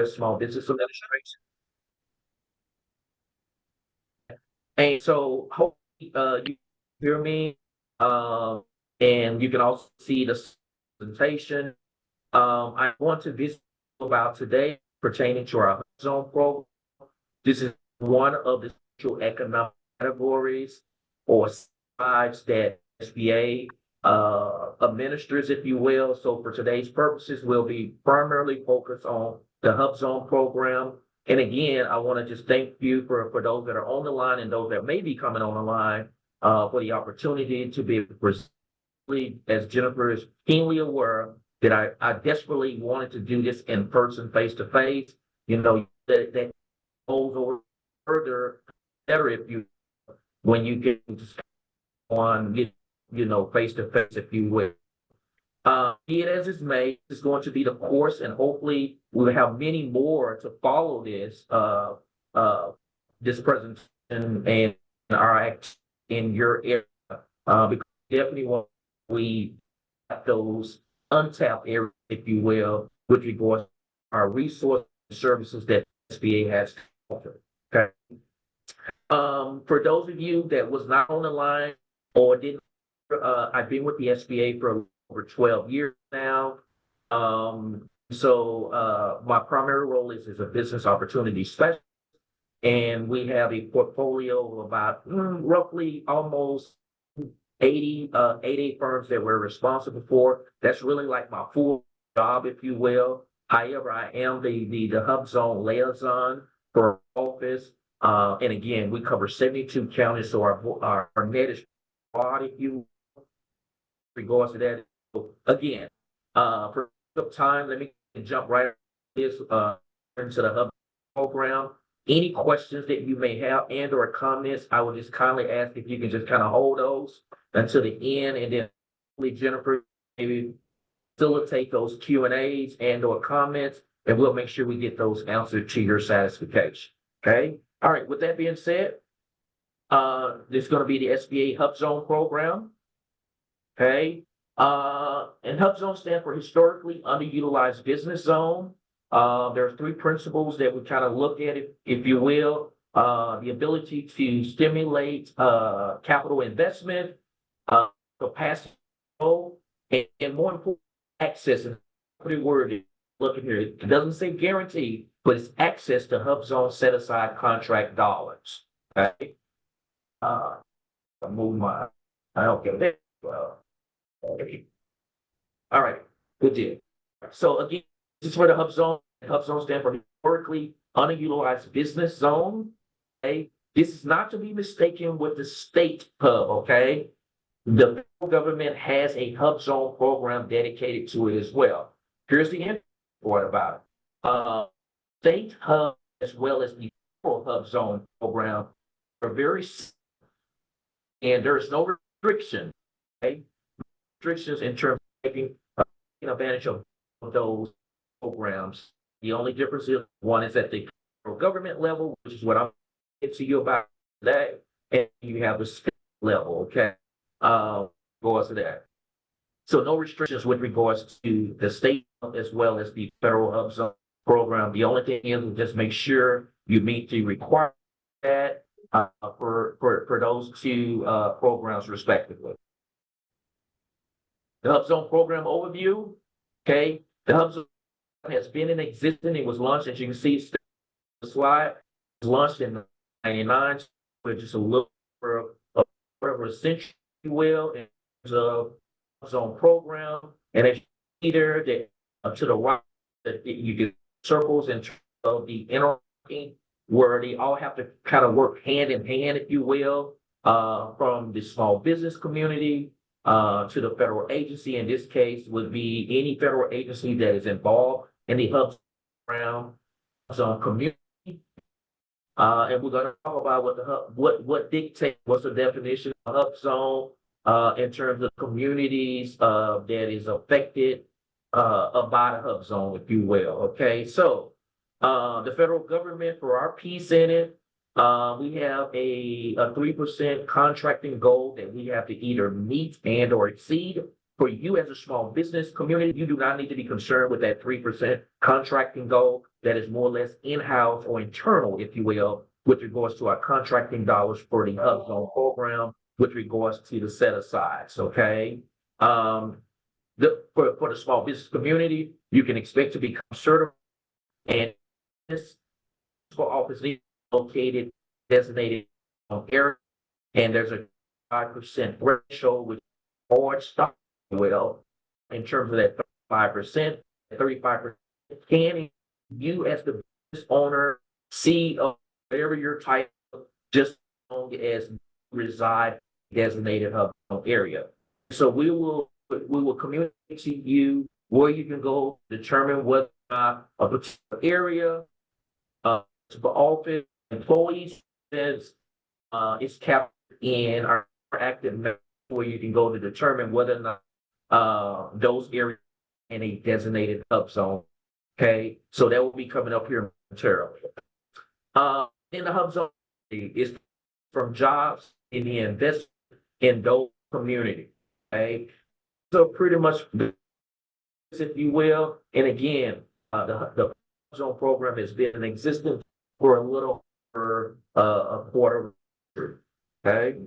Small Business Administration. And so hopefully you hear me. And you can also see the presentation. I want to visit about today pertaining to our zone program. This is one of the social economic categories or sides that SBA administers, if you will. So for today's purposes, we'll be primarily focused on the Hubzone program. And again, I want to just thank you for those that are on the line and those that may be coming on the line for the opportunity to be able to present. As Jennifer is keenly aware that I desperately wanted to do this in person, face to face. You know, that goes over further better if you when you get on face to face, if you will. Be it as it's may, it's going to be the course, and hopefully we'll have many more to follow this this presentation and our act in your area. Because definitely we have those untapped areas, if you will, with regards to our resource services that SBA has to offer. Okay. For those of you that was not on the line or didn't, I've been with the SBA for over 12 years now. So my primary role is as a business opportunity specialist, and we have a portfolio of about roughly almost 80 firms that we're responsible for. That's really like my full job, if you will. However, I am the Hubzone Liaison for office. And again, we cover 72 counties, so our net is broad, if you regards to that. Again, for time, let me jump right into the Hub program. Any questions that you may have and or comments, I would just kindly ask if you can just kind of hold those until the end, and then hopefully Jennifer maybe facilitate those Q&As and or comments, and we'll make sure we get those answered to your satisfaction. Okay. All right. With that being said, this is going to be the SBA Hubzone program. Okay. And Hubzone stands for Historically Underutilized Business Zone. There's three principles that we kind of look at, if you will. The ability to stimulate capital investment, capacity, and more important, access. And pretty word looking here. It doesn't say guarantee, but it's access to Hubzone set aside contract dollars. Okay. I move my. I don't get it. Okay. All right. Good deal. So again, this is where the Hubzone. Hubzone stands for Historically Underutilized Business Zone. Okay. This is not to be mistaken with the state hub. Okay. The federal government has a Hubzone program dedicated to it as well. Here's the interesting part about it. State hub as well as the federal Hubzone program are very, and there is no restriction. Okay. Restrictions in terms of taking advantage of those programs. The only difference is one is at the federal government level, which is what I'm going to you about today, and you have the state level. Okay. Regards to that. So no restrictions with regards to the state as well as the federal Hubzone program. The only thing is just make sure you meet the requirement that for those two programs respectively. The Hubzone program overview. Okay, the Hubzone has been in existence. It was launched, as you can see, the slide. It was launched in 1999, which is a little over a century, if you will, in terms of Hubzone program. And as you see there, that to the right, that you get circles in terms of the interlocking, where they all have to kind of work hand in hand, if you will, from the small business community to the federal agency. In this case, would be any federal agency that is involved in the Hubzone community. And we're going to talk about what dictates, what's the definition of Hubzone in terms of communities that is affected by the Hubzone, if you will. Okay, so the federal government, for our piece in it, we have a 3% contracting goal that we have to either meet and or exceed For you as a small business community, you do not need to be concerned with that 3% contracting goal that is more or less in-house or internal, if you will, with regards to our contracting dollars for the Hubzone program, with regards to the set-asides, okay? For the small business community, you can expect to become certified, and this office is located designated area, and there's a 5% threshold, which board stock well in terms of that 35%. 35% can you as the business owner, CEO, whatever your title, just as long as reside designated hub area. So we will communicate to you where you can go, determine whether or not a particular area for office employees is captured in our active where you can go to determine whether or not those areas in a designated hub zone. Okay, so that will be coming up here momentarily. In the hub zone is from jobs in the investment in those communities. Okay, so pretty much, if you will, and again, the hub zone program has been in existence for a little over a quarter. Okay.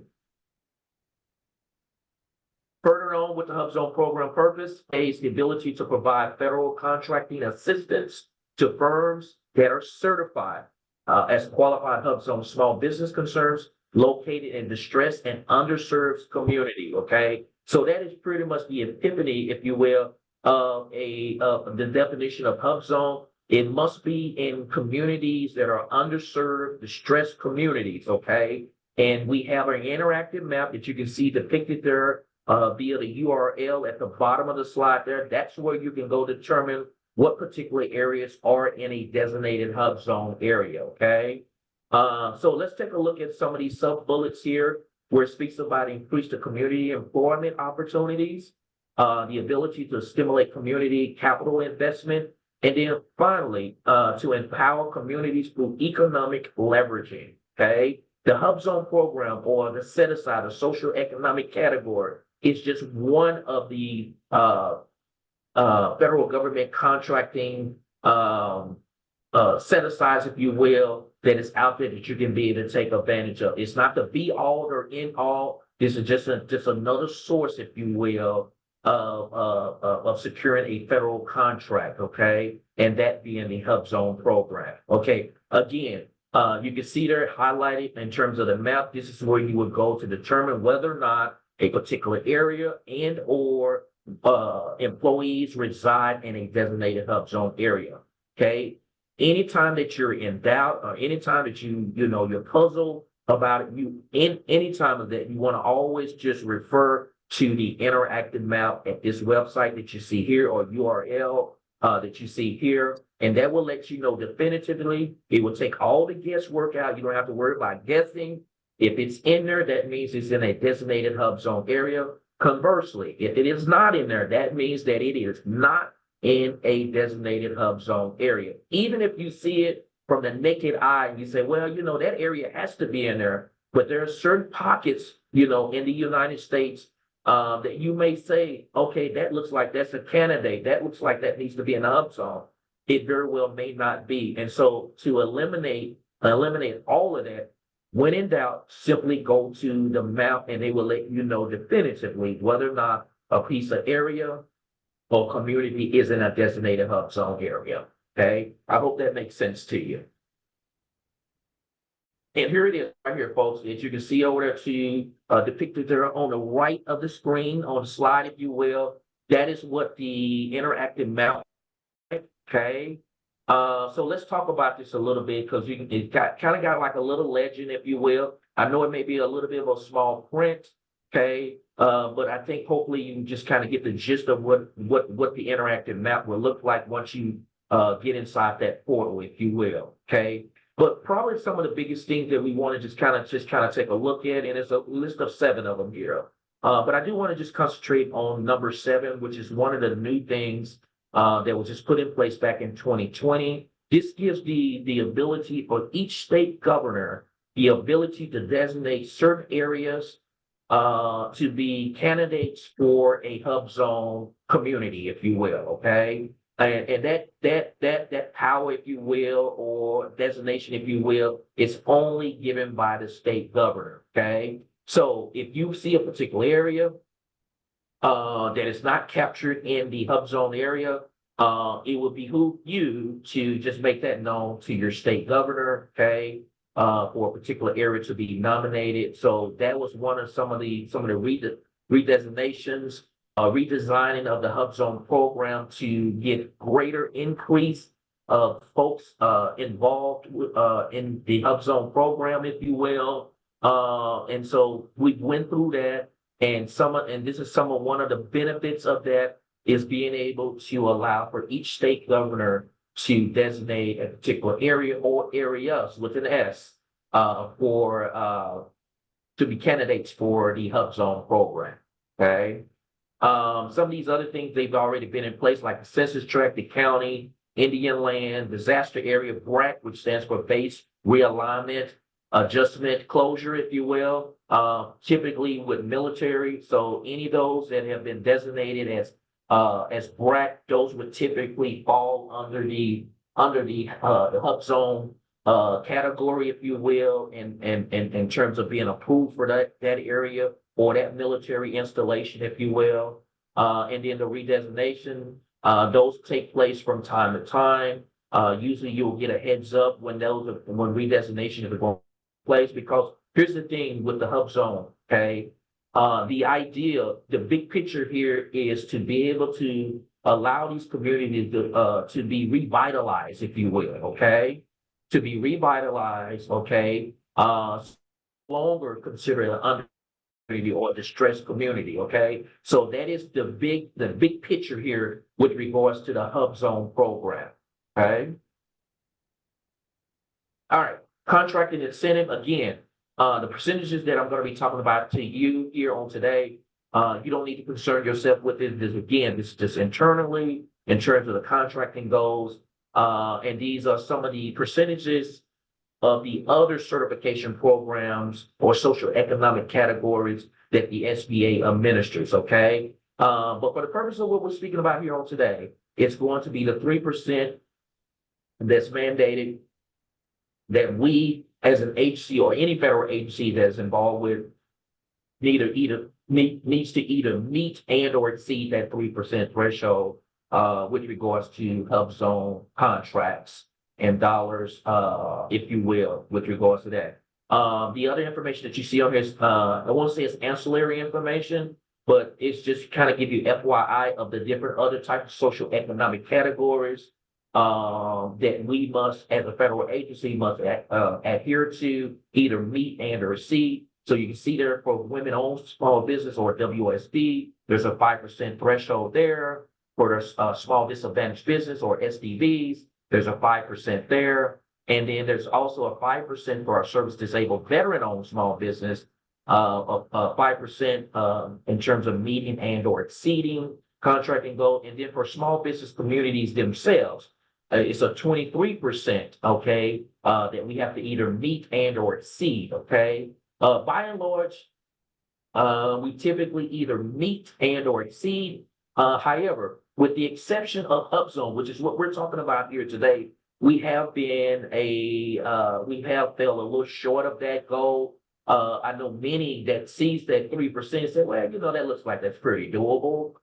Further on with the Hubzone program purpose is the ability to provide federal contracting assistance to firms that are certified as qualified Hubzone small business concerns located in distressed and underserved community. Okay, so that is pretty much the epiphany, if you will, of the definition of Hubzone. It must be in communities that are underserved, distressed communities. Okay, and we have an interactive map that you can see depicted there. Via the URL at the bottom of the slide there. That's where you can go determine what particular areas are in a designated hub zone area, okay? So let's take a look at some of these sub-bullets here where it speaks about increase the community employment opportunities, the ability to stimulate community capital investment, and then finally, to empower communities through economic leveraging, okay? The hub zone program, or the set-aside, a social economic category, is just one of the federal government contracting set-asides, if you will, that is out there that you can be able to take advantage of. It's not the be-all or end-all. This is just another source, if you will, of securing a federal contract, okay? And that being the hub zone program, okay? Again, you can see there highlighted in terms of the map. This is where you would go to determine whether or not a particular area and or employees reside in a designated hub zone area. Okay. Anytime that you're in doubt, or anytime that you're puzzled about it, anytime of that, you want to always just refer to the interactive map at this website that you see here, or URL that you see here. And that will let you know definitively. It will take all the guesswork out. You don't have to worry about guessing. If it's in there, that means it's in a designated hub zone area. Conversely, if it is not in there, that means that it is not in a designated hub zone area. Even if you see it from the naked eye and you say, well, that area has to be in there, but there are certain pockets, in the United States that you may say, okay, that looks like that's a candidate. That looks like that needs to be in a hub zone. It very well may not be. And so to eliminate all of that, when in doubt, simply go to the map and they will let you know definitively whether or not a piece of area or community is in a designated hub zone area. Okay, I hope that makes sense to you. And here it is right here, folks, as you can see over there to depicted there on the right of the screen, on the slide, if you will. That is what the interactive map is. Okay. So let's talk about this a little bit, because it kind of got like a little legend, if you will. I know it may be a little bit of a small print, okay, but I think hopefully you can just kind of get the gist of what the interactive map will look like once you get inside that portal, if you will, okay. But probably some of the biggest things that we want to just kind of take a look at, and it's a list of 7 of them here. But I do want to just concentrate on number 7, which is one of the new things that was just put in place back in 2020. This gives the ability for each state governor the ability to designate certain areas to be candidates for a hub zone community, if you will, okay? And that power, if you will, or designation, if you will, is only given by the state governor, okay? So if you see a particular area that is not captured in the hub zone area, it would behoove you to just make that known to your state governor, okay? For a particular area to be nominated. So that was one of some of the redesignations, redesigning of the Hub Zone program to get greater increase of folks involved in the Hub Zone program, if you will. And so we went through that, and this is one of the benefits of that is being able to allow for each state governor to designate a particular area or areas with an S to be candidates for the Hub Zone program. Okay. Some of these other things they've already been in place, like the census tract, the county, Indian land, disaster area, BRAC, which stands for base realignment, adjustment, closure, if you will. Typically with military. So any of those that have been designated as BRAC, those would typically fall under the Hub Zone category, if you will, in terms of being approved for that area or that military installation, if you will. And then the redesignation, those take place from time to time. Usually you'll get a heads up when redesignation is going to take place, because here's the thing with the Hub Zone, okay? The big picture here is to be able to allow these communities to be revitalized, if you will, okay? To be revitalized, okay? Longer considered an under community or distressed community, okay? So that is the big picture here with regards to the Hub Zone program, okay? All right, contracting incentive, again, the percentages that I'm going to be talking about to you here on today, you don't need to concern yourself with it. This is just internally in terms of the contracting goals. And these are some of the percentages of the other certification programs or social economic categories that the SBA administers, okay? But for the purpose of what we're speaking about here on today, it's going to be the 3% that's mandated that we as an agency or any federal agency that's involved with needs to either meet and or exceed that 3% threshold with regards to Hub Zone contracts and dollars, if you will, with regards to that. The other information that you see on here is, I won't say it's ancillary information, but it's just kind of give you FYI of the different other types of social economic categories that we must, as a federal agency, must adhere to, either meet and or exceed. So you can see there for women-owned small business or WSB, there's a 5% threshold there. For the small disadvantaged business or SDBs, there's a 5% there. And then there's also a 5% for our service disabled veteran-owned small business, 5% in terms of meeting and or exceeding contracting goal. And then for small business communities themselves, it's a 23%, okay, that we have to either meet and or exceed, okay? By and large, we typically either meet and or exceed. However, with the exception of Hub Zone, which is what we're talking about here today, we have fell a little short of that goal. I know many that sees that 3% say, well, that looks like that's pretty doable.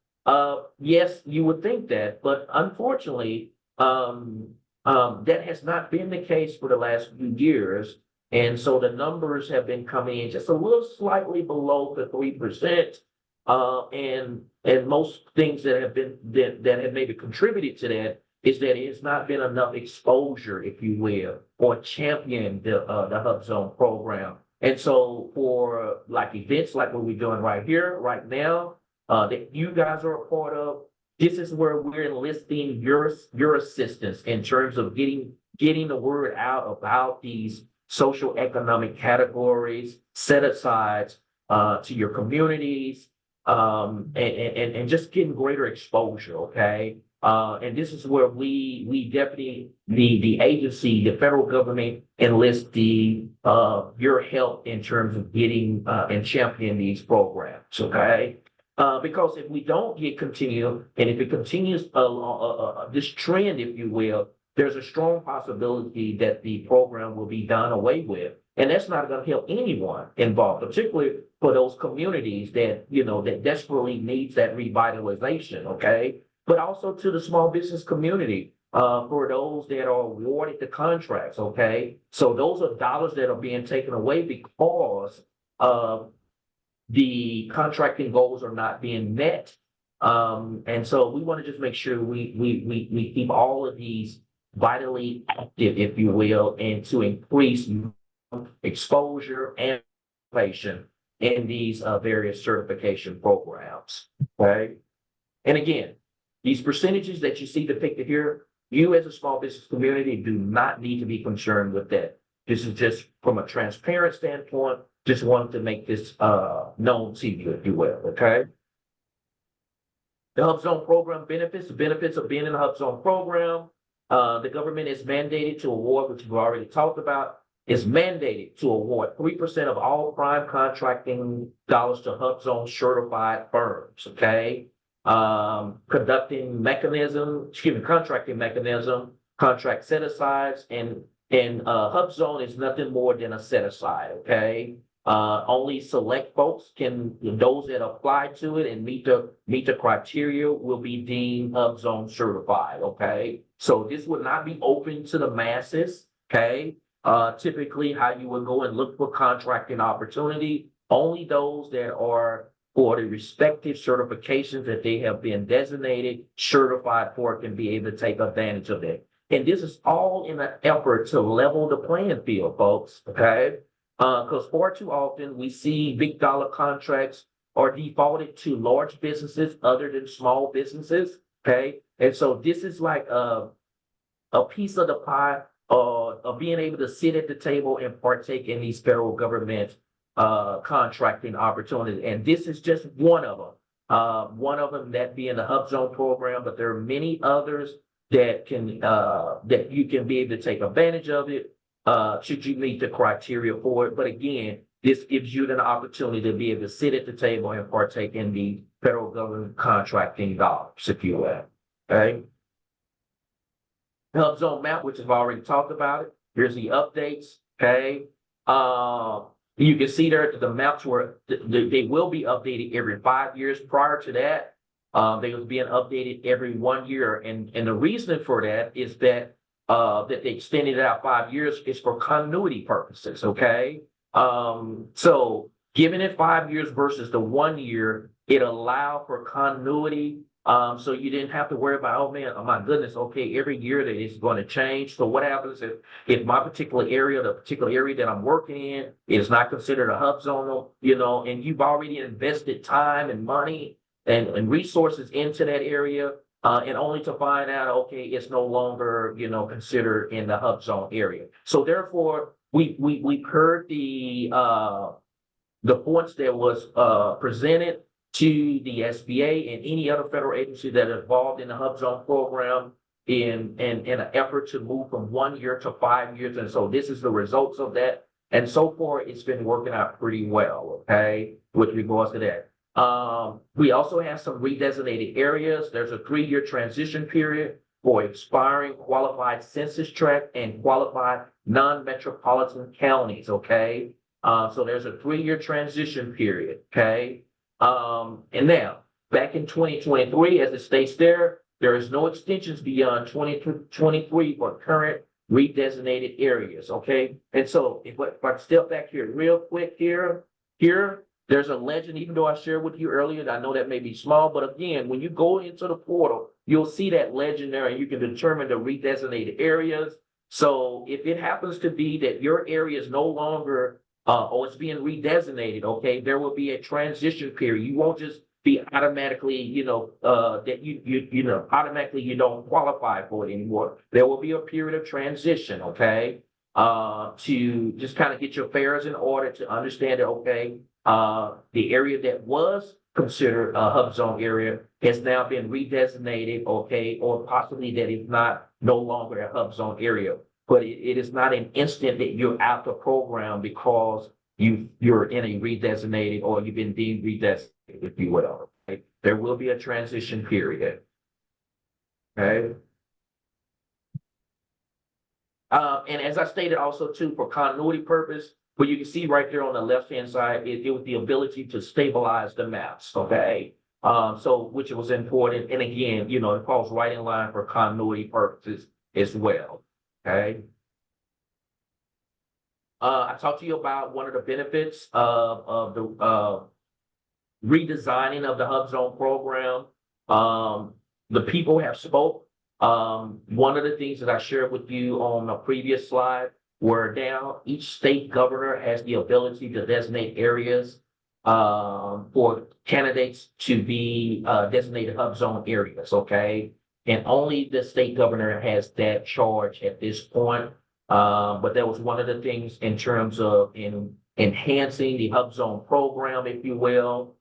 Yes, you would think that, but unfortunately, that has not been the case for the last few years. And so the numbers have been coming in just a little slightly below the 3%. And most things that have maybe contributed to that is that it's not been enough exposure, if you will, or champion the Hub Zone program. And so for like events like what we're doing right here, right now, that you guys are a part of, this is where we're enlisting your assistance in terms of getting the word out about these social economic categories, set asides to your communities, and just getting greater exposure, okay? And this is where we definitely, the agency, the federal government enlists your help in terms of getting, and championing these programs, okay? Because if we don't get continued, and if it continues this trend, if you will, there's a strong possibility that the program will be done away with. And that's not going to help anyone involved, particularly for those communities that, that desperately needs that revitalization, okay? But also to the small business community, for those that are awarded the contracts, okay? So those are dollars that are being taken away because the contracting goals are not being met. And so we want to just make sure we keep all of these vitally active, if you will, and to increase exposure and participation in these various certification programs, okay? And again, these percentages that you see depicted here, you as a small business community do not need to be concerned with that. This is just from a transparent standpoint, just wanted to make this known to you, if you will, okay? The Hubzone program benefits, the benefits of being in the Hubzone program, the government is mandated to award, which we've already talked about, is mandated to award 3% of all prime contracting dollars to Hubzone certified firms, okay? Contracting mechanism, contract set-asides, and Hubzone is nothing more than a set-aside, okay? Only select folks those that apply to it and meet the criteria will be deemed Hubzone certified, okay? So this would not be open to the masses, okay? Typically how you would go and look for contracting opportunity, only those that are for the respective certifications that they have been designated, certified for can be able to take advantage of it. And this is all in an effort to level the playing field, folks, okay? Because far too often we see big dollar contracts are defaulted to large businesses other than small businesses, okay? And so this is like a piece of the pie of being able to sit at the table and partake in these federal government contracting opportunities. And this is just one of them. One of them that being the Hubzone program, but there are many others that you can be able to take advantage of it. Should you meet the criteria for it. But again, this gives you an opportunity to be able to sit at the table and partake in the federal government contracting dollars, if you will. Okay. Hubzone map, which I've already talked about it. Here's the updates. Okay. You can see there that the maps they will be updated every 5 years. Prior to that, they was being updated every 1 year. And the reason for that is that they extended it out 5 years is for continuity purposes, okay? So giving it 5 years versus the 1 year, it allowed for continuity. So you didn't have to worry about, oh man, oh my goodness, okay, every year that it's going to change. So what happens if my particular area, the particular area that I'm working in is not considered a hub zone, and you've already invested time and money and resources into that area, and only to find out, okay, it's no longer, considered in the hub zone area. So therefore, we've heard the points that was presented to the SBA and any other federal agency that are involved in the Hubzone program in an effort to move from 1 year to 5 years. And so this is the results of that. And so far, it's been working out pretty well, okay, with regards to that. We also have some redesignated areas. There's a 3-year transition period for expiring qualified census tract and qualified non-metropolitan counties, okay? So there's a 3-year transition period, okay? And now, back in 2023, as it states there is no extensions beyond 2023 for current redesignated areas, okay? And so if I step back here real quick here, there's a legend, even though I shared with you earlier, I know that may be small, but again, when you go into the portal, you'll see that legend there and you can determine the redesignated areas. So if it happens to be that your area is no longer or it's being redesignated, okay, there will be a transition period. You won't just be automatically, that automatically you don't qualify for it anymore. There will be a period of transition, okay, to just kind of get your affairs in order to understand that, okay, the area that was considered a hub zone area has now been redesignated, okay, or possibly that it's not no longer a hub zone area. But it is not an instant that you're out the program because you're in a redesignated or you've been deemed redesignated, if you will. Okay? There will be a transition period. Okay. And as I stated also too, for continuity purpose, what you can see right there on the left-hand side, it was the ability to stabilize the maps, okay? So which was important. And again, it falls right in line for continuity purposes as well, okay? I talked to you about one of the benefits of the redesigning of the Hub Zone program. The people have spoke. One of the things that I shared with you on the previous slide were now each state governor has the ability to designate areas for candidates to be designated hub zone areas, okay? And only the state governor has that charge at this point. But that was one of the things in terms of enhancing the hub zone program, if you will,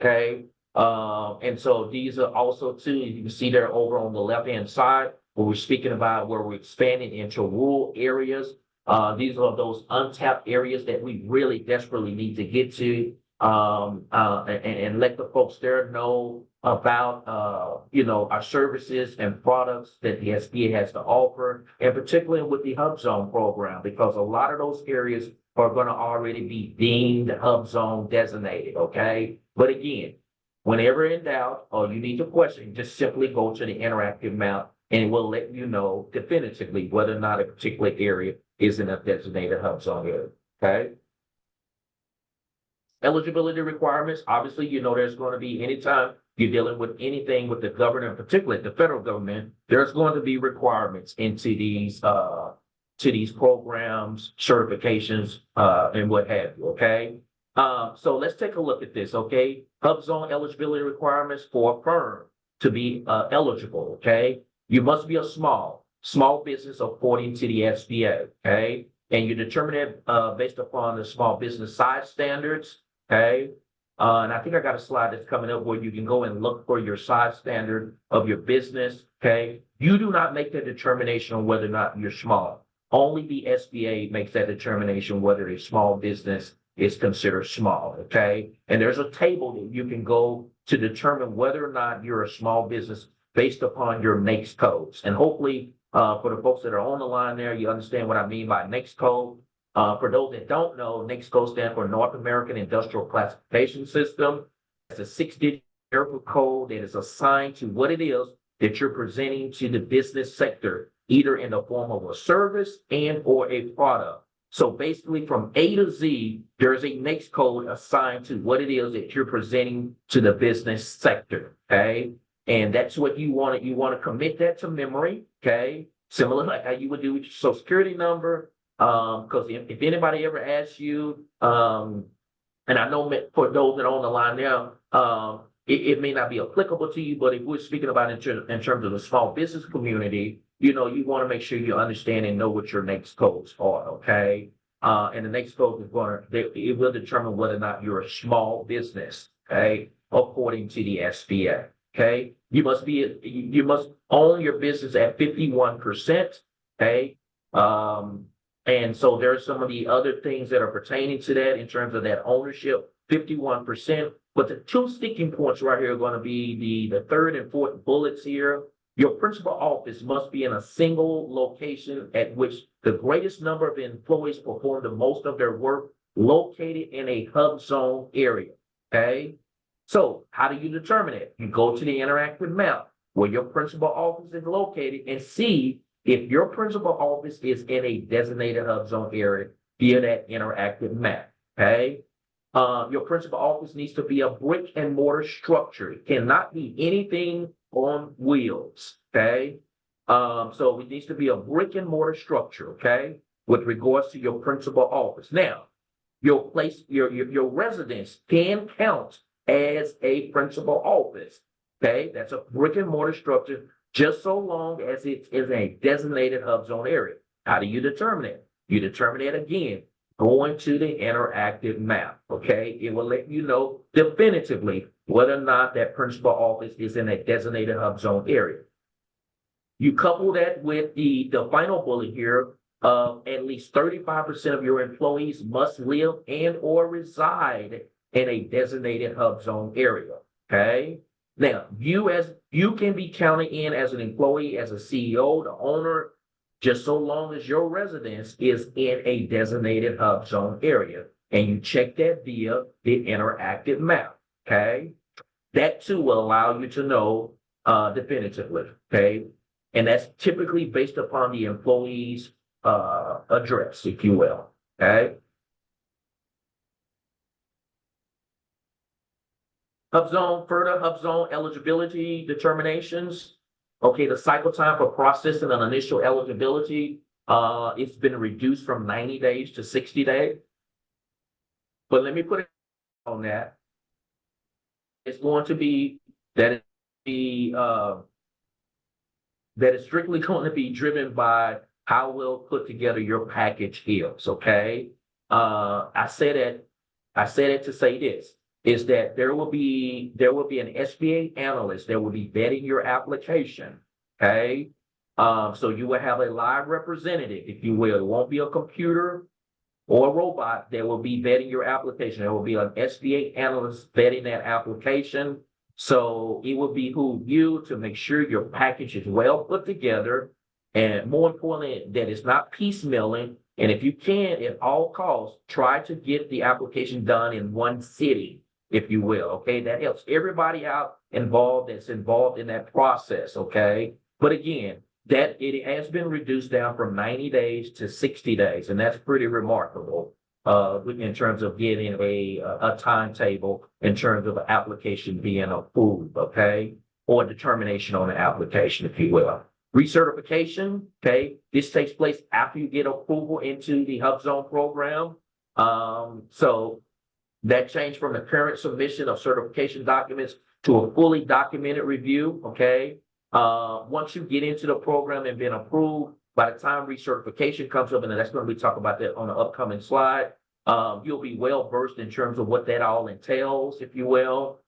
okay? And so these are also too, you can see there over on the left-hand side, where we're speaking about where we're expanding into rural areas. These are those untapped areas that we really desperately need to get to, and let the folks there know about, our services and products that the SBA has to offer, and particularly with the Hub Zone program, because a lot of those areas are going to already be deemed Hub Zone designated, okay? But again, whenever in doubt or you need to question, just simply go to the interactive map and it will let you know definitively whether or not a particular area is in a designated hub zone area, okay? Eligibility requirements, obviously, there's going to be anytime you're dealing with anything with the government, particularly the federal government, there's going to be requirements into these programs, certifications, and what have you, okay? So let's take a look at this, okay? Hub zone eligibility requirements for a firm to be eligible, okay? You must be a small business according to the SBA, okay? And you determine it based upon the small business size standards, okay? And I think I got a slide that's coming up where you can go and look for your size standard of your business, okay? You do not make the determination on whether or not you're small. Only the SBA makes that determination whether a small business is considered small, okay? And there's a table that you can go to determine whether or not you're a small business based upon your NAICS codes. And hopefully, for the folks that are on the line there, you understand what I mean by NAICS code. For those that don't know, NAICS code stands for North American Industrial Classification System. It's a 6-digit numerical code that is assigned to what it is that you're presenting to the business sector, either in the form of a service and or a product. So basically from A to Z, there's a NAICS code assigned to what it is that you're presenting to the business sector, okay? And that's what you want to commit that to memory, okay? Similar like how you would do with your social security number. Because if anybody ever asks you, and I know for those that are on the line now, it may not be applicable to you, but if we're speaking about in terms of the small business community, you want to make sure you understand and know what your NAICS codes are, okay? And the NAICS code it will determine whether or not you're a small business, okay? According to the SBA, okay? You must own your business at 51%, okay? And so there's some of the other things that are pertaining to that in terms of that ownership, 51%. But the two sticking points right here are going to be the third and fourth bullets here. Your principal office must be in a single location at which the greatest number of employees perform the most of their work, located in a hub zone area, okay? So how do you determine it? You go to the interactive map where your principal office is located and see if your principal office is in a designated hub zone area via that interactive map, okay? Your principal office needs to be a brick and mortar structure. It cannot be anything on wheels, okay? So it needs to be a brick and mortar structure, okay? With regards to your principal office. Now, your residence can count as a principal office, okay? That's a brick and mortar structure, just so long as it is a designated hub zone area. How do you determine it? You determine it again going to the interactive map, okay? It will let you know definitively whether or not that principal office is in a designated hub zone area. You couple that with the final bullet here of at least 35% of your employees must live and or reside in a designated hub zone area, okay? Now, you can be counted in as an employee, as a CEO, the owner, just so long as your residence is in a designated hub zone area. And you check that via the interactive map, okay? That too will allow you to know definitively, okay? And that's typically based upon the employee's address, if you will, okay? Further hub zone eligibility determinations. Okay, the cycle time for processing an initial eligibility, it's been reduced from 90 days to 60 days. But let me put it on that. It's going to be that that is strictly going to be driven by how we'll put together your package is, okay? I said it to say this, is that there will be an SBA analyst that will be vetting your application, okay? So you will have a live representative, if you will. It won't be a computer or a robot that will be vetting your application. There will be an SBA analyst vetting that application. So it will behoove you to make sure your package is well put together, and more importantly, that it's not piecemealing. And if you can, at all costs, try to get the application done in one sitting, if you will, okay? That helps everybody out that's involved in that process, okay? But again, that it has been reduced down from 90 days to 60 days, and that's pretty remarkable in terms of getting a timetable in terms of an application being approved, okay? Or determination on the application, if you will. Recertification, okay? This takes place after you get approval into the Hubzone program. So that changed from the current submission of certification documents to a fully documented review, okay? Once you get into the program and been approved, by the time recertification comes up, and that's going to be talking about that on the upcoming slide, you'll be well versed in terms of what that all entails, if you will,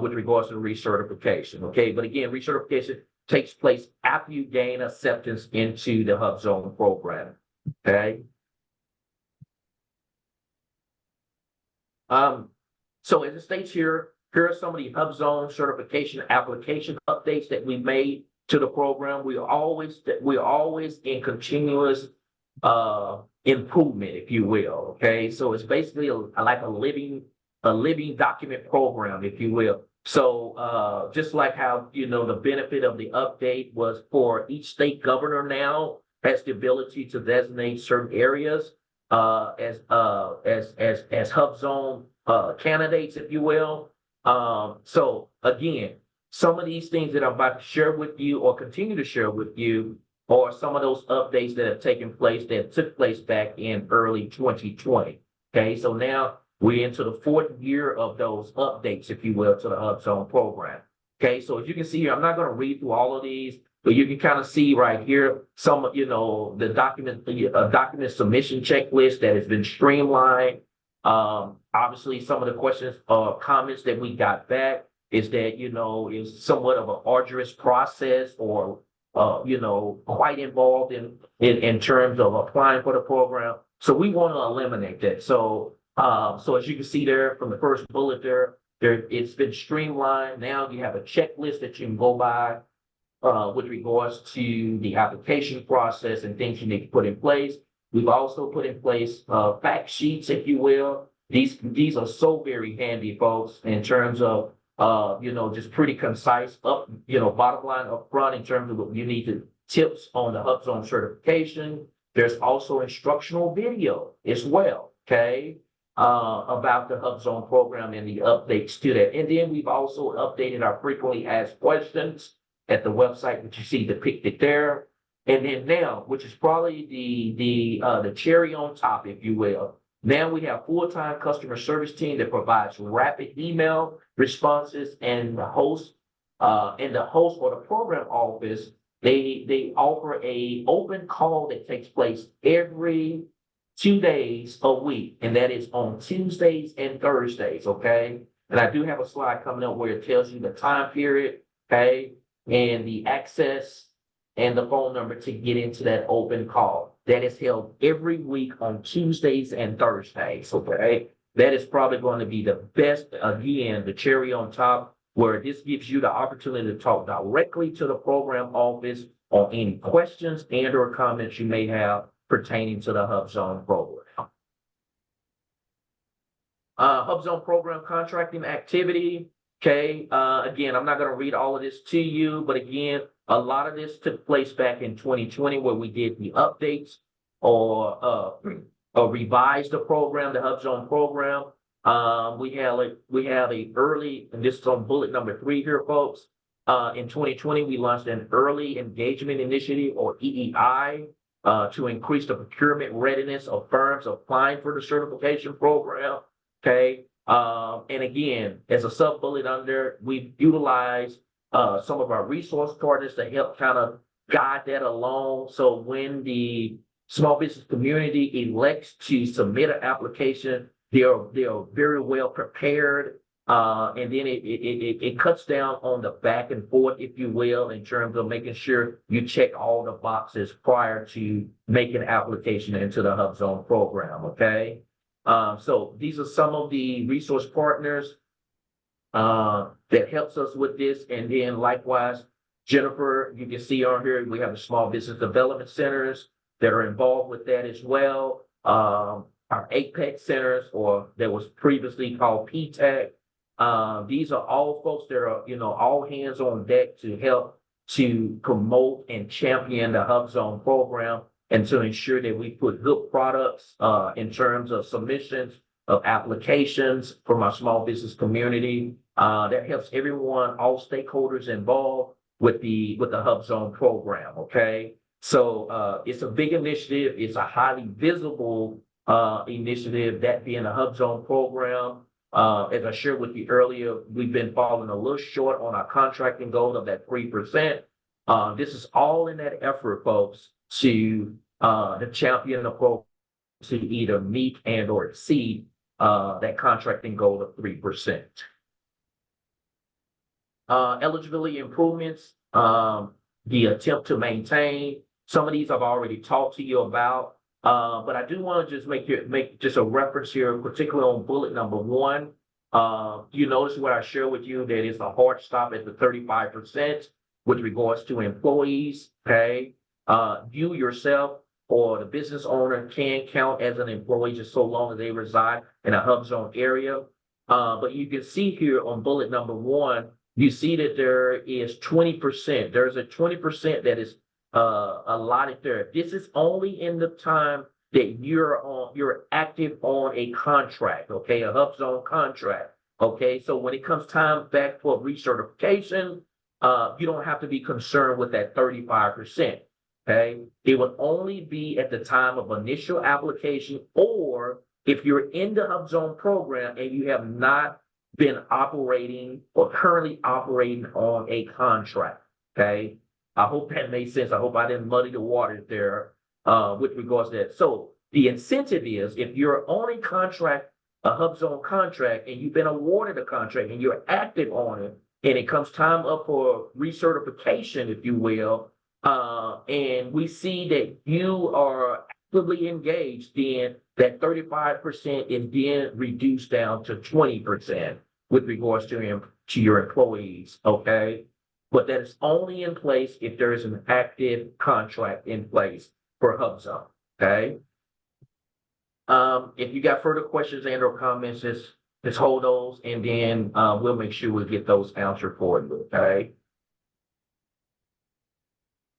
with regards to recertification, okay? But again, recertification takes place after you gain acceptance into the Hubzone program, okay? So as it states here are some of the Hubzone certification application updates that we made to the program. We're always in continuous improvement, if you will. Okay, so it's basically like a living document program, if you will. So just like how the benefit of the update was for each state governor now has the ability to designate certain areas as Hubzone candidates, if you will. So again, some of these things that I'm about to share with you or continue to share with you are some of those updates that have taken place that took place back in early 2020. Okay, so now we're into the fourth year of those updates, if you will, to the Hubzone program. Okay, so as you can see here, I'm not going to read through all of these, but you can kind of see right here some, the document submission checklist that has been streamlined. Obviously, some of the questions or comments that we got back is that, is somewhat of an arduous process or, quite involved in terms of applying for the program. So we want to eliminate that. So as you can see there from the first bullet there, it's been streamlined. Now you have a checklist that you can go by with regards to the application process and things you need to put in place. We've also put in place fact sheets, if you will. These are so very handy, folks, in terms of just pretty concise bottom line up front in terms of what you need to tips on the Hubzone certification. There's also instructional video as well, okay, about the Hubzone program and the updates to that. And then we've also updated our frequently asked questions at the website that you see depicted there. And then now, which is probably the cherry on top, if you will, now we have full-time customer service team that provides rapid email responses, and the host or the program office, they offer a open call that takes place every 2 days a week, and that is on Tuesdays and Thursdays, okay? And I do have a slide coming up where it tells you the time period, okay, and the access and the phone number to get into that open call. That is held every week on Tuesdays and Thursdays, okay? That is probably going to be the best, again, the cherry on top, where this gives you the opportunity to talk directly to the program office on any questions and or comments you may have pertaining to the Hubzone program. Hubzone program contracting activity. Okay, again, I'm not going to read all of this to you, but again, a lot of this took place back in 2020 where we did the updates or revised the program, the Hubzone program. We have a early, and this is on bullet number 3 here, folks. In 2020, we launched an early engagement initiative or EEI to increase the procurement readiness of firms applying for the certification program. Okay. And again, as a sub bullet under, we've utilized some of our resource partners to help kind of guide that along. So when the small business community elects to submit an application, they're very well prepared. And then it cuts down on the back and forth, if you will, in terms of making sure you check all the boxes prior to making application into the Hubzone program. Okay. So these are some of the resource partners that helps us with this. And then likewise, Jennifer, you can see on here, we have the small business development centers that are involved with that as well. Our Apex centers, or that was previously called PTAC. These are all folks that are, all hands on deck to help to promote and champion the Hubzone program and to ensure that we put good products in terms of submissions of applications from our small business community. That helps everyone, all stakeholders involved with the Hubzone program. Okay, so it's a big initiative. It's a highly visible initiative, that being a Hubzone program. As I shared with you earlier, we've been falling a little short on our contracting goal of that 3%. This is all in that effort, folks, to champion the program to either meet and or exceed that contracting goal of 3%. Eligibility improvements, the attempt to maintain. Some of these I've already talked to you about. But I do want to just make just a reference here, particularly on bullet number 1. You notice what I share with you, that is a hard stop at the 35% with regards to employees. Okay, you yourself or the business owner can count as an employee just so long as they reside in a Hubzone area. But you can see here on bullet number 1, you see that there is 20%. There's a 20% that is allotted there. This is only in the time that you're active on a contract, okay, a Hubzone contract. Okay, so when it comes time back for recertification, you don't have to be concerned with that 35%. Okay, it would only be at the time of initial application, or if you're in the Hubzone program and you have not been operating or currently operating on a contract. Okay, I hope that made sense. I hope I didn't muddy the waters there with regards to that. So the incentive is, if you're on a contract, a Hubzone contract, and you've been awarded a contract and you're active on it, and it comes time up for recertification, if you will, and we see that you are actively engaged, then that 35% is then reduced down to 20% with regards to your employees. Okay. But that is only in place if there is an active contract in place for Hubzone. Okay. If you got further questions and or comments, just hold those, and then we'll make sure we get those answered for you. Okay.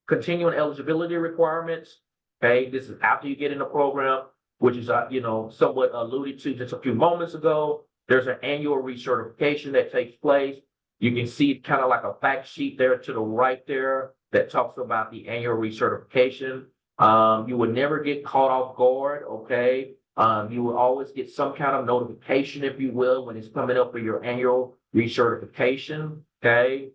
Continuing eligibility requirements. Okay, this is after you get in the program, which is somewhat alluded to just a few moments ago. There's an annual recertification that takes place. You can see kind of like a fact sheet there to the right there that talks about the annual recertification. You would never get caught off guard. Okay, you will always get some kind of notification, if you will, when it's coming up for your annual recertification. Okay.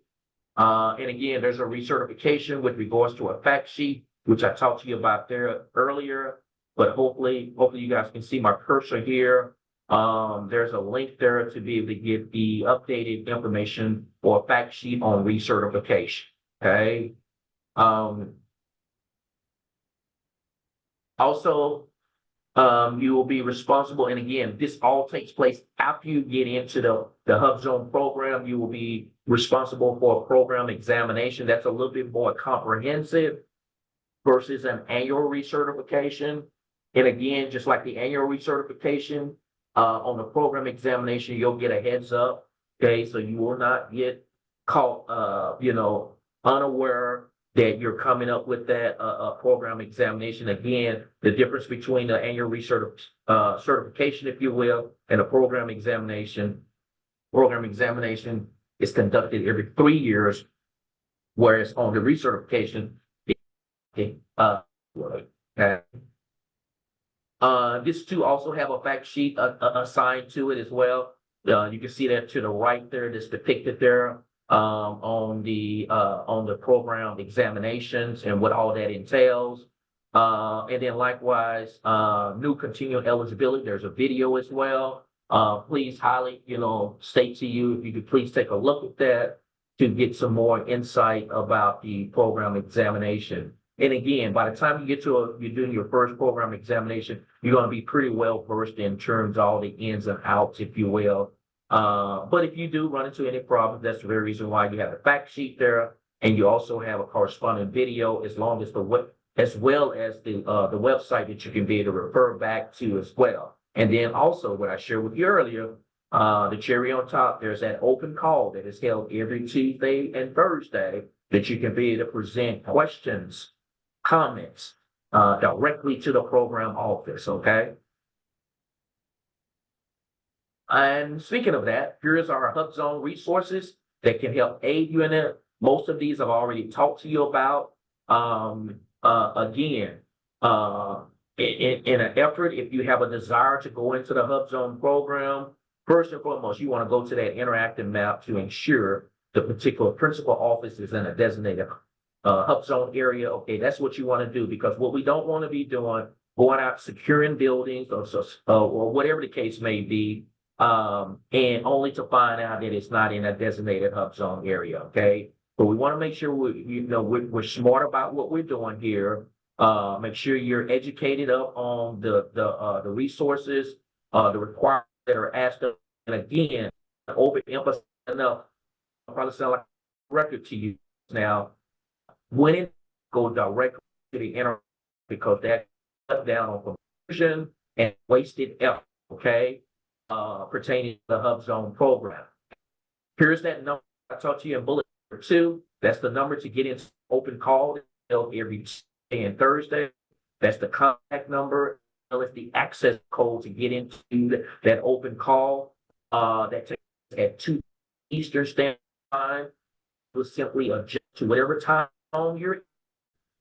And again, there's a recertification with regards to a fact sheet, which I talked to you about there earlier. but hopefully you guys can see my cursor here. There's a link there to be able to get the updated information or fact sheet on recertification. Okay. Also, you will be responsible, and again, this all takes place after you get into the Hubzone program. You will be responsible for a program examination that's a little bit more comprehensive versus an annual recertification. And again, just like the annual recertification, on the program examination, you'll get a heads up. Okay, so you will not get caught, unaware that you're coming up with that program examination. Again, the difference between the annual certification, if you will, and a program examination. Program examination is conducted every 3 years, whereas on the recertification, this too also have a fact sheet assigned to it as well. You can see that to the right there, that's depicted there. On the program examinations and what all that entails. And then likewise, new continuing eligibility, there's a video as well. Please highly, state to you, if you could please take a look at that to get some more insight about the program examination. And again, by the time you get to you're doing your first program examination, you're going to be pretty well versed in terms of all the ins and outs, if you will. But if you do run into any problems, that's the very reason why you have a fact sheet there, and you also have a corresponding video, as well as the website that you can be able to refer back to as well. And then also what I shared with you earlier, the cherry on top, there's that open call that is held every Tuesday and Thursday that you can be able to present questions, comments, directly to the program office. Okay. And speaking of that, here's our Hubzone resources that can help aid you in it. Most of these I've already talked to you about. Again, in an effort, if you have a desire to go into the Hubzone program, first and foremost, you want to go to that interactive map to ensure the particular principal office is in a designated Hubzone area. Okay, that's what you want to do, because what we don't want to be doing, going out securing buildings or whatever the case may be, and only to find out that it's not in a designated Hubzone area. Okay, but we want to make sure we're smart about what we're doing here. Make sure you're educated up on the resources, the requirements that are asked of. And again, overemphasize enough. I'll probably sound like a record to you now. When it go directly to the internet, because that cut down on conversion and wasted effort. Okay. Pertaining to the Hubzone program. Here's that number I talked to you in bullet number 2. That's the number to get into open call every Tuesday and Thursday. That's the contact number. It's the access code to get into that open call. That takes at 2 Eastern Standard Time. You'll simply adjust to whatever time you're in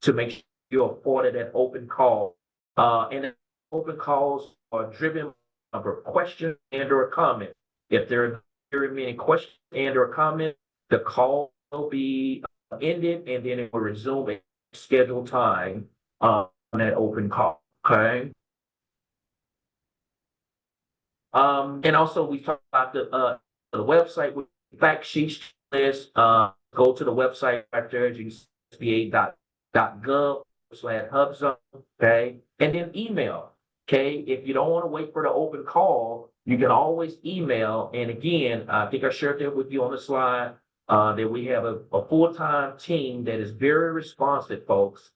to make sure you're afforded an open call. And open calls are driven by a question and or a comment. If there are very many questions and or comments, the call will be ended, and then it will resume at scheduled time on that open call. Okay. And also we talked about the website with fact sheets list. Go to the website right there, SBA.gov/Hubzone. Okay, and then email. Okay, if you don't want to wait for the open call, you can always email. And again, I think I shared that with you on the slide, that we have a full-time team that is very responsive, folks,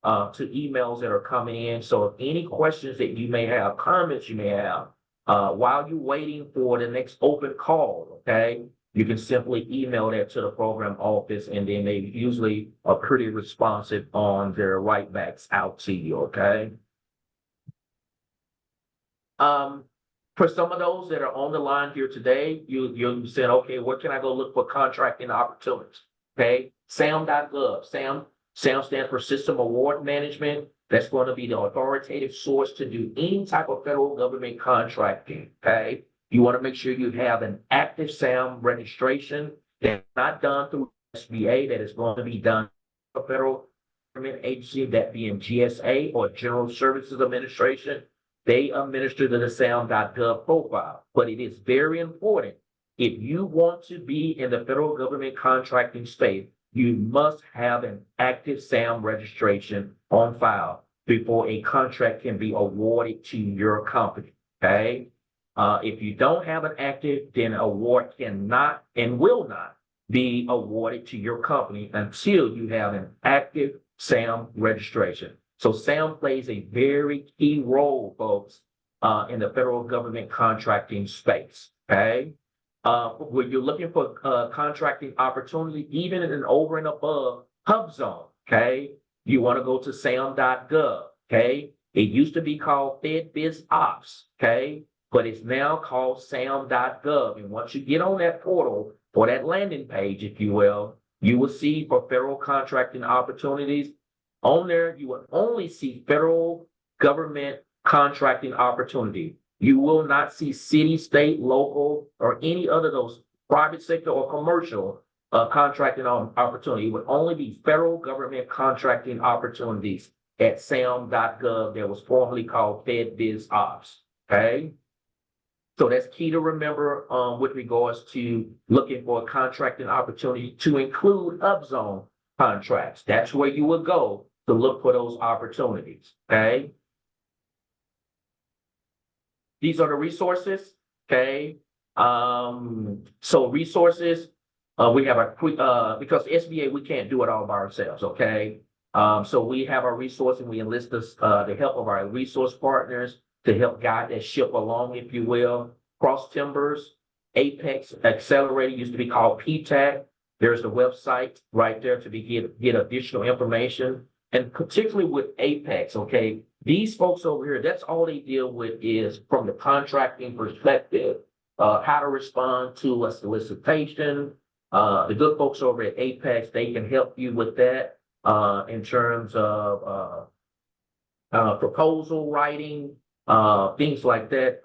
to emails that are coming in. So if any questions that you may have, comments you may have, while you're waiting for the next open call, okay, you can simply email that to the program office, and then they usually are pretty responsive on their write backs out to you. Okay. For some of those that are on the line here today, you said, okay, where can I go look for contracting opportunities? Okay, SAM.gov. SAM stands for System Award Management. That's going to be the authoritative source to do any type of federal government contracting. Okay, you want to make sure you have an active SAM registration that's not done through SBA, that is going to be done for federal government agency, that being GSA or General Services Administration, they administer the SAM.gov profile. But it is very important, if you want to be in the federal government contracting space, you must have an active SAM registration on file before a contract can be awarded to your company, okay? If you don't have an active, then an award cannot and will not be awarded to your company until you have an active SAM registration. So SAM plays a very key role, folks, in the federal government contracting space, okay? When you're looking for contracting opportunity, even in and over and above Hubzone, okay? You want to go to SAM.gov, okay? It used to be called FedBizOps, okay? But it's now called SAM.gov. And once you get on that portal or that landing page, if you will see for federal contracting opportunities. On there, you will only see federal government contracting opportunity. You will not see city, state, local, or any other of those private sector or commercial contracting opportunity. It would only be federal government contracting opportunities at SAM.gov that was formerly called FedBizOps, okay? So that's key to remember with regards to looking for a contracting opportunity to include Hubzone contracts. That's where you will go to look for those opportunities, okay? These are the resources, okay? So resources, we have a quick, because SBA, we can't do it all by ourselves, okay? So we have our resource and we enlist the help of our resource partners to help guide that ship along, if you will. Cross Timbers, Apex Accelerator used to be called PTAC. There's the website right there to get additional information. And particularly with Apex, okay, these folks over here, that's all they deal with is from the contracting perspective, how to respond to a solicitation. The good folks over at Apex, they can help you with that in terms of proposal writing, things like that,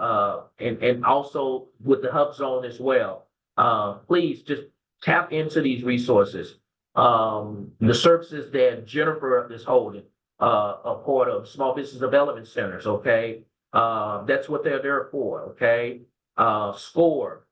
and also with the Hubzone as well. Please just tap into these resources. The services that Jennifer is holding, a part of small business development centers, okay? That's what they're there for, okay? SCORE,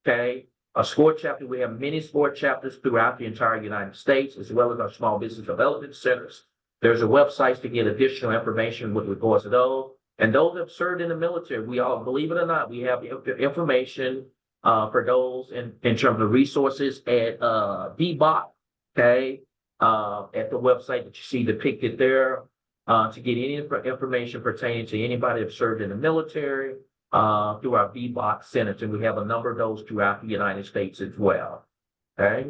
okay? A SCORE chapter, we have many SCORE chapters throughout the entire United States, as well as our small business development centers. There's a website to get additional information with regards to those. And those that have served in the military, we all, believe it or not, we have information for those in terms of resources at VBOT, okay, at the website that you see depicted there, to get any information pertaining to anybody that served in the military through our VBOT centers. And we have a number of those throughout the United States as well, okay?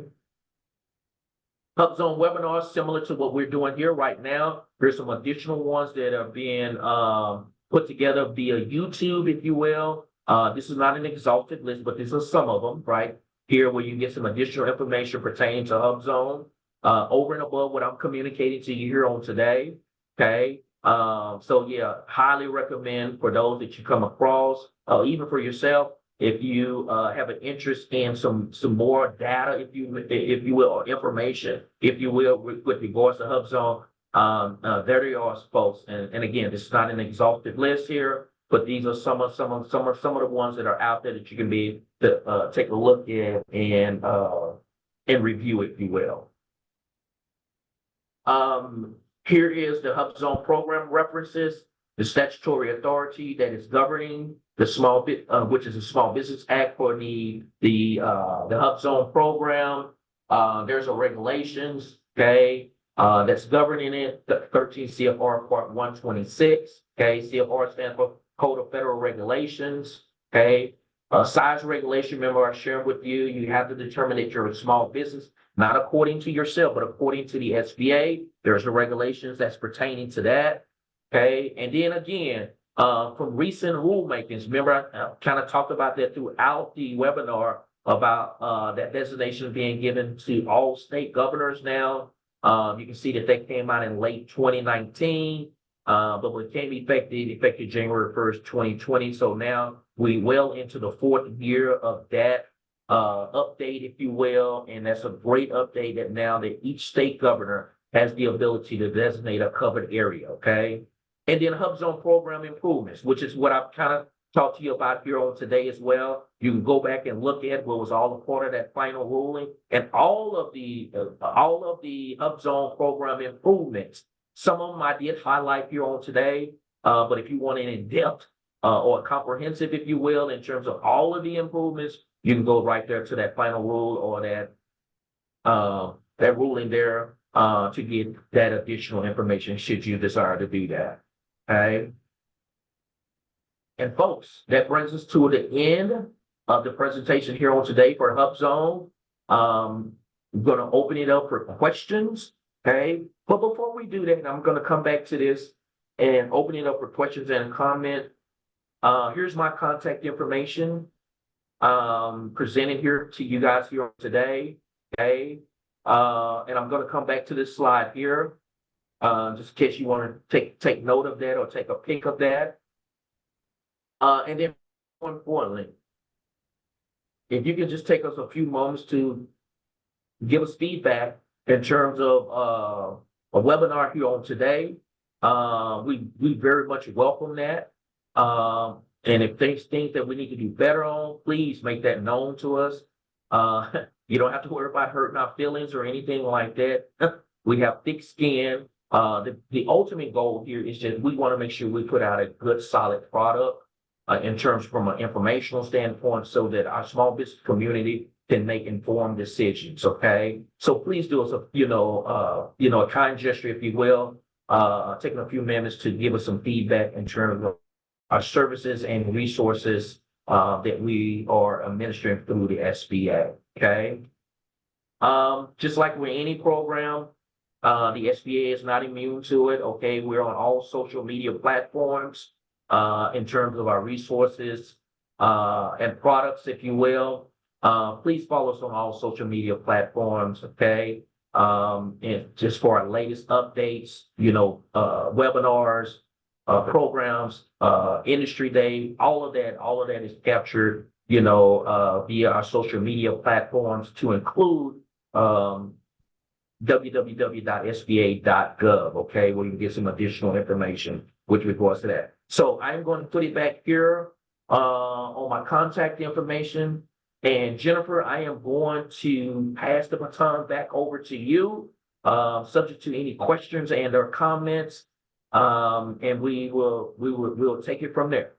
Hubzone webinars, similar to what we're doing here right now. There's some additional ones that are being put together via YouTube, if you will. This is not an exhaustive list, but these are some of them, right? Here where you get some additional information pertaining to Hubzone, over and above what I'm communicating to you here on today, okay? So yeah, highly recommend for those that you come across, even for yourself, if you have an interest in some more data, if you will, or information, if you will, with regards to Hubzone, there they are, folks. And again, this is not an exhaustive list here, but these are some of the ones that are out there that you can be to take a look at and review, if you will. Here is the Hubzone program references, the statutory authority that is governing the which is the Small Business Act for the Hubzone program. There's a regulations, okay, that's governing it, 13 CFR Part 126, okay, CFR stands for Code of Federal Regulations, okay. Size regulation, remember I shared with you, you have to determine that you're a small business, not according to yourself, but according to the SBA. There's the regulations that's pertaining to that, okay. And then again, from recent rulemakings, remember I kind of talked about that throughout the webinar about that designation being given to all state governors now. You can see that they came out in late 2019, but it became effective January 1st, 2020. So now we well into the 4th year of that update, if you will, and that's a great update that now that each state governor has the ability to designate a covered area, okay? And then Hubzone program improvements, which is what I've kind of talked to you about here on today as well. You can go back and look at what was all a part of that final ruling, and all of the Hubzone program improvements. Some of them I did highlight here on today, but if you want an in-depth or comprehensive, if you will, in terms of all of the improvements, you can go right there to that final rule or that ruling there to get that additional information should you desire to do that. Okay. And folks, that brings us to the end of the presentation here on today for Hubzone. I'm going to open it up for questions. Okay. But before we do that, I'm going to come back to this and open it up for questions and comment. Here's my contact information presented here to you guys here today. Okay. And I'm going to come back to this slide here, just in case you want to take note of that or take a pic of that. And then more importantly, if you can just take us a few moments to give us feedback in terms of a webinar here on today, we very much welcome that. And if there's things that we need to do better on, please make that known to us. You don't have to worry about hurting our feelings or anything like that. We have thick skin. The ultimate goal here is just we want to make sure we put out a good, solid product in terms from an informational standpoint so that our small business community can make informed decisions, okay? So please do us a kind gesture, if you will, taking a few minutes to give us some feedback in terms of our services and resources that we are administering through the SBA, okay? Just like with any program, the SBA is not immune to it, okay? We're on all social media platforms in terms of our resources and products, if you will. Please follow us on all social media platforms, okay? And just for our latest updates, webinars, programs, industry day, all of that is captured, via our social media platforms to include www.sba.gov, okay, where you can get some additional information with regards to that. So I'm going to put it back here on my contact information. And Jennifer, I am going to pass the baton back over to you, subject to any questions and or comments. And we'll take it from there.